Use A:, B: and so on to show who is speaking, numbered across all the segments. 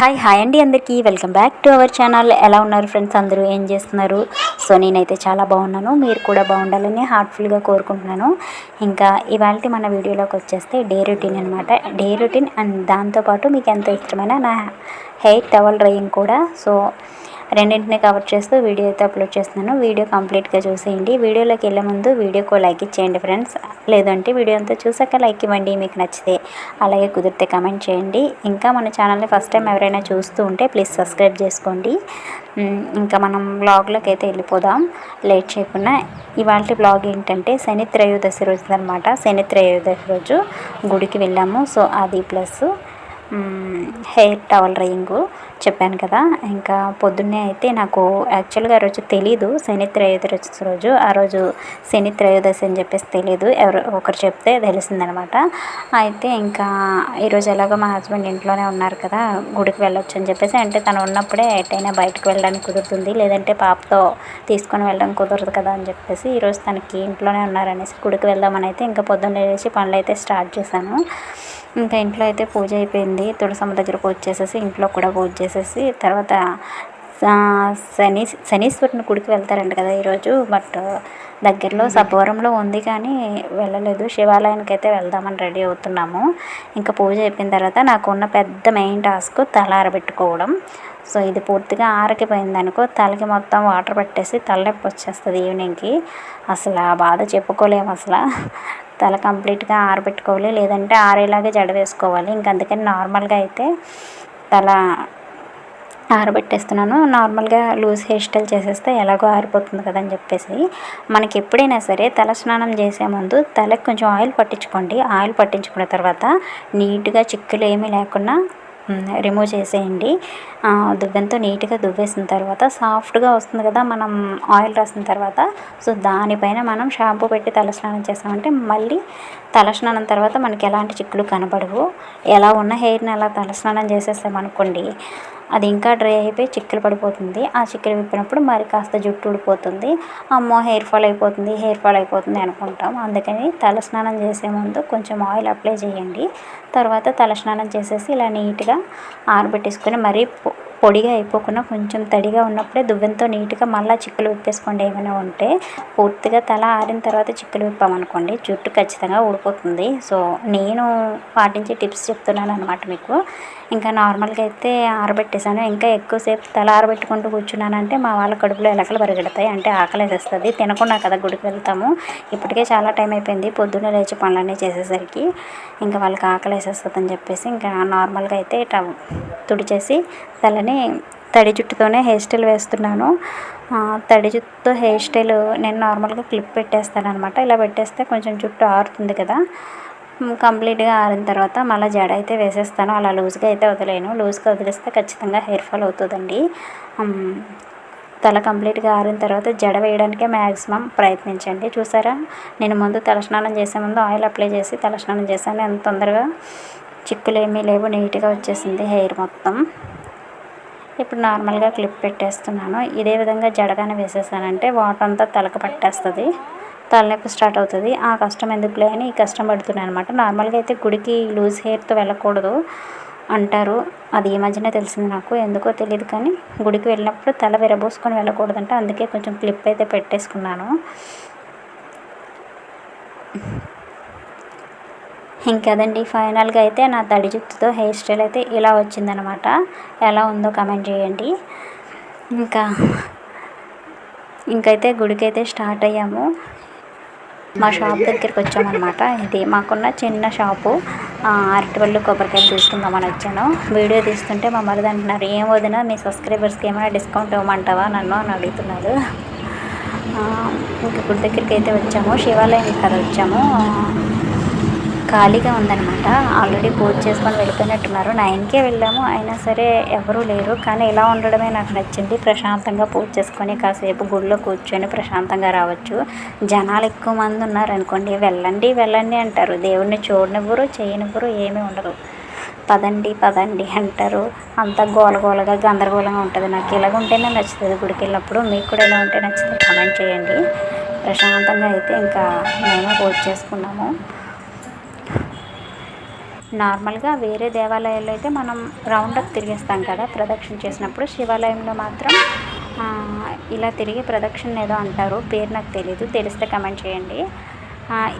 A: Hi అండి అందరికీ welcome back to our channel. ఎలా ఉన్నారు ఫ్రెండ్స్? అందరూ ఏం చేస్తున్నారు? సో నేనైతే చాలా బాగున్నాను. మీరు కూడా బాగుండాలని హార్ట్ఫుల్గా కోరుకుంటున్నాను. ఇంకా ఇవాళ మన వీడియోలోకి వచ్చేస్తే డే రొటీన్ అనమాట. డే రొటీన్ అండ్ దాంతోపాటు మీకు ఎంత ఇష్టమైన నా హెయిర్ టవల్ డ్రైయింగ్ కూడా. సో రెండింటిని కవర్ చేస్తూ వీడియో అయితే అప్లోడ్ చేస్తున్నాను. వీడియో కంప్లీట్గా చూసేయండి. వీడియోలోకి వెళ్ళే ముందు వీడియోకి లైక్ ఇచ్చేయండి ఫ్రెండ్స్. లేదంటే వీడియో అంతా చూసాక లైక్ ఇవ్వండి మీకు నచ్చితే. అలాగే కుదిరితే కమెంట్ చేయండి. ఇంకా మన ఛానల్ని ఫస్ట్ టైం ఎవరైనా చూస్తూ ఉంటే ప్లీజ్ సబ్స్క్రైబ్ చేసుకోండి. ఇంకా మనం వ్లాగ్లోకి అయితే వెళ్ళిపోదాం లేట్ చేయకుండా. ఇవాళ వ్లాగ్ ఏంటంటే శని త్రయోదశి రోజు అనమాట. శని త్రయోదశి రోజు గుడికి వెళ్ళాము. సో అది ప్లస్ హెయిర్ టవల్ డ్రైయింగ్ చెప్పాను కదా. ఇంకా పొద్దున్నే అయితే నాకు యాక్చువల్గా ఆ రోజు తెలీదు శని త్రయోదశి రోజు. ఆ రోజు శని త్రయోదశి అని చెప్పేసి తెలీదు, ఎవరు ఒకరు చెప్తే తెలిసిందనమాట. అయితే ఇంకా ఈరోజు ఎలాగో మా హస్బెండ్ ఇంట్లోనే ఉన్నారు కదా, గుడికి వెళ్ళొచ్చు అని చెప్పేసి, అంటే తను ఉన్నప్పుడే ఎటైనా బయటకు వెళ్ళడానికి కుదురుతుంది, లేదంటే పాపతో తీసుకొని వెళ్ళడం కుదరదు కదా అని చెప్పేసి ఈరోజు తనకి ఇంట్లోనే ఉన్నారనేసి గుడికి వెళ్దామని అయితే ఇంకా పొద్దున్నే లేచి పనులు అయితే స్టార్ట్ చేశాను. ఇంకా ఇంట్లో అయితే పూజ అయిపోయింది. తులసమ్మ దగ్గర పూజ చేసేసి ఇంట్లో కూడా పూజ చేసేసి తర్వాత శనీశ్వరుని గుడికి వెళ్తారంట కదా ఈరోజు. బట్ దగ్గరలో సత్వరంలో ఉంది కానీ వెళ్ళలేదు. శివాలయానికి అయితే వెళ్దామని రెడీ అవుతున్నాము. ఇంకా పూజ అయిపోయిన తర్వాత నాకు ఉన్న పెద్ద మెయిన్ టాస్క్ తల ఆరబెట్టుకోవడం. సో ఇది పూర్తిగా ఆరకిపోయింది అనుకో, తలకి మొత్తం వాటర్ పట్టేసి తలనొప్పి వచ్చేస్తుంది ఈవినింగ్కి. అసలు ఆ బాధ చెప్పుకోలేము అసలు. తల కంప్లీట్గా ఆరబెట్టుకోవాలి, లేదంటే ఆరేలాగే జడ వేసుకోవాలి. ఇంక అందుకని నార్మల్గా అయితే తల ఆరబెట్టేస్తున్నాను. నార్మల్గా లూజ్ హెయిర్ స్టైల్ చేసేస్తే ఎలాగో ఆరిపోతుంది కదా అని చెప్పేసి, మనకి ఎప్పుడైనా సరే తల స్నానం చేసే ముందు తలకి కొంచెం ఆయిల్ పట్టించుకోండి. ఆయిల్ పట్టించుకున్న తర్వాత నీట్గా చిక్కులు ఏమీ లేకుండా రిమూవ్ చేసేయండి. దువ్వెంతో నీట్గా దువ్వేసిన తర్వాత సాఫ్ట్గా వస్తుంది కదా మనం ఆయిల్ రాసిన తర్వాత. సో దానిపైన మనం షాంపూ పెట్టి తలస్నానం చేసామంటే మళ్ళీ తలస్నానం తర్వాత మనకి ఎలాంటి చిక్కులు కనబడవు. ఎలా ఉన్న హెయిర్ని అలా తలస్నానం చేసేసామనుకోండి, అది ఇంకా డ్రై అయిపోయి చిక్కులు పడిపోతుంది. ఆ చిక్కులు విప్పినప్పుడు మరి కాస్త జుట్టు ఊడిపోతుంది. అమ్మో హెయిర్ ఫాల్ అయిపోతుంది అనుకుంటాం. అందుకని తలస్నానం చేసే ముందు కొంచెం ఆయిల్ అప్లై చేయండి. తర్వాత తలస్నానం చేసేసి ఇలా నీట్గా ఆరబెట్టేసుకొని, మరీ పొడిగా అయిపోకుండా కొంచెం తడిగా ఉన్నప్పుడే దువ్వెంతో నీట్గా మళ్ళీ చిక్కులు విప్పేసుకోండి. ఏమైనా ఉంటే పూర్తిగా తల ఆరిన తర్వాత చిక్కులు విప్పామనుకోండి జుట్టు ఖచ్చితంగా ఊడిపోతుంది. సో నేను పాటించే టిప్స్ చెప్తున్నాను అనమాట మీకు. ఇంకా నార్మల్గా అయితే ఆరబెట్టేశాను. ఇంకా ఎక్కువసేపు తల ఆరబెట్టుకుంటూ కూర్చున్నానంటే మా వాళ్ళ కడుపులో ఎలకలు పరిగెడతాయి, అంటే ఆకలేసేస్తుంది. తినకుండా కదా గుడికి వెళ్తాము. ఇప్పటికే చాలా టైం అయిపోయింది పొద్దున్నే లేచి పనులన్నీ చేసేసరికి. ఇంకా వాళ్ళకి ఆకలేసేస్తుంది అని చెప్పేసి ఇంకా నార్మల్గా అయితే తుడిచేసి తలని తడి జుట్టుతోనే హెయిర్ స్టైల్ వేస్తున్నాను. తడి జుట్టుతో హెయిర్ స్టైల్ నేను నార్మల్గా క్లిప్ పెట్టేస్తాను అనమాట. ఇలా పెట్టేస్తే కొంచెం జుట్టు ఆరుతుంది కదా. కంప్లీట్గా ఆరిన తర్వాత మళ్ళీ జడ అయితే వేసేస్తాను. అలా లూజ్గా అయితే వదిలేను. లూజ్గా వదిలేస్తే ఖచ్చితంగా హెయిర్ ఫాల్ అవుతుందండి. తల కంప్లీట్గా ఆరిన తర్వాత జడ వేయడానికే మ్యాక్సిమం ప్రయత్నించండి. చూసారా, నేను ముందు తలస్నానం చేసే ముందు ఆయిల్ అప్లై చేసి తలస్నానం చేశాను. ఎంత తొందరగా చిక్కులు ఏమీ లేవు, నీట్గా వచ్చేసింది హెయిర్ మొత్తం. ఇప్పుడు నార్మల్గా క్లిప్ పెట్టేస్తున్నాను. ఇదే విధంగా జడగానే వేసేసానంటే వాటర్ అంతా తలకు పట్టేస్తుంది, తలనొప్పి స్టార్ట్ అవుతుంది. ఆ కష్టం ఎందుకులే అని ఈ కష్టం పడుతున్నాను అనమాట. నార్మల్గా అయితే గుడికి లూజ్ హెయిర్తో వెళ్ళకూడదు అంటారు. అది ఈ మధ్యనే తెలిసింది నాకు, ఎందుకో తెలియదు. కానీ గుడికి వెళ్ళినప్పుడు తల విరబోసుకొని వెళ్ళకూడదంటే అందుకే కొంచెం క్లిప్ అయితే పెట్టేసుకున్నాను. ఇంకదండి ఫైనల్గా అయితే నా తడి జుట్టుతో హెయిర్ స్టైల్ అయితే ఇలా వచ్చిందనమాట. ఎలా ఉందో కమెంట్ చేయండి. ఇంకైతే గుడికి అయితే స్టార్ట్ అయ్యాము. మా షాప్ దగ్గరికి వచ్చామన్నమాట. ఇది మాకున్న చిన్న షాపు. అరటిపళ్ళు కొబ్బరికాయలు తీసుకుందామని వచ్చాను. వీడియో తీస్తుంటే మా మరిది అంటున్నారు, ఏం వదినా మీ సబ్స్క్రైబర్స్కి ఏమైనా డిస్కౌంట్ ఇవ్వమంటావా నన్ను అని అడుగుతున్నారు. ఇంకా గుడి దగ్గరికి అయితే వచ్చాము. శివాలయం కదా వచ్చాము. ఖాళీగా ఉందన్నమాట. ఆల్రెడీ పూజ చేసుకొని వెళ్ళిపోయినట్టున్నారు. 9కే వెళ్ళాము, అయినా సరే ఎవరూ లేరు. కానీ ఇలా ఉండడమే నాకు నచ్చింది. ప్రశాంతంగా పూజ చేసుకొని కాసేపు గుడిలో కూర్చొని ప్రశాంతంగా రావచ్చు. జనాలు ఎక్కువ మంది ఉన్నారనుకోండి, వెళ్ళండి అంటారు. దేవుడిని చూడనివ్వరు, చేయనివ్వరు, ఏమీ ఉండదు. పదండి అంటారు. అంతా గోలగోలగా గందరగోళంగా ఉంటుంది. నాకు ఇలాగ ఉంటేనే నచ్చుతుంది గుడికి వెళ్ళినప్పుడు. మీకు కూడా ఇలా ఉంటే నచ్చితే కామెంట్ చేయండి. ప్రశాంతంగా అయితే ఇంకా మేము పూజ చేసుకున్నాము. నార్మల్గా వేరే దేవాలయాల్లో అయితే మనం రౌండప్ తిరిగేస్తాం కదా ప్రదక్షిణ చేసినప్పుడు. శివాలయంలో మాత్రం ఇలా తిరిగే ప్రదక్షిణ ఏదో అంటారు, పేరు నాకు తెలీదు, తెలిస్తే కమెంట్ చేయండి.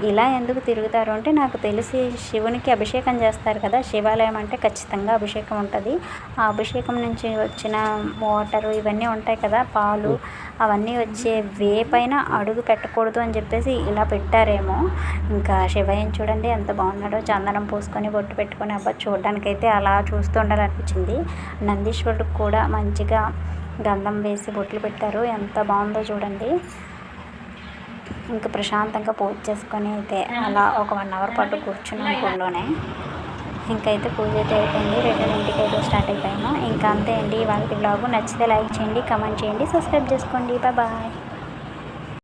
A: ఇలా ఎందుకు తిరుగుతారు అంటే, నాకు తెలిసి శివునికి అభిషేకం చేస్తారు కదా, శివాలయం అంటే ఖచ్చితంగా అభిషేకం ఉంటుంది. ఆ అభిషేకం నుంచి వచ్చిన వాటరు ఇవన్నీ ఉంటాయి కదా, పాలు, అవన్నీ వచ్చే వే పైన అడుగు పెట్టకూడదు అని చెప్పేసి ఇలా పెట్టారేమో. ఇంకా శివయ్యని చూడండి ఎంత బాగున్నాడో, చందనం పూసుకొని బొట్టు పెట్టుకొని, అబ్బా చూడడానికైతే అలా చూస్తూ ఉండాలనిపించింది. నందీశ్వరుడికి కూడా మంచిగా గంధం వేసి బొట్లు పెట్టారు, ఎంత బాగుందో చూడండి. ఇంకా ప్రశాంతంగా పూజ చేసుకొని అయితే అలా ఒక 1 అవర్ పాటు కూర్చున్నాం గుడిలోనే. ఇంకైతే పూజ అయితే అయిపోయింది, రిటర్న్ ఇంటికి అయితే స్టార్ట్ అయిపోయాము. ఇంకా అంతే అండి వాళ్ళకి బ్లాగు. నచ్చితే లైక్ చేయండి, కమెంట్ చేయండి, సబ్స్క్రైబ్ చేసుకోండి. బాయ్.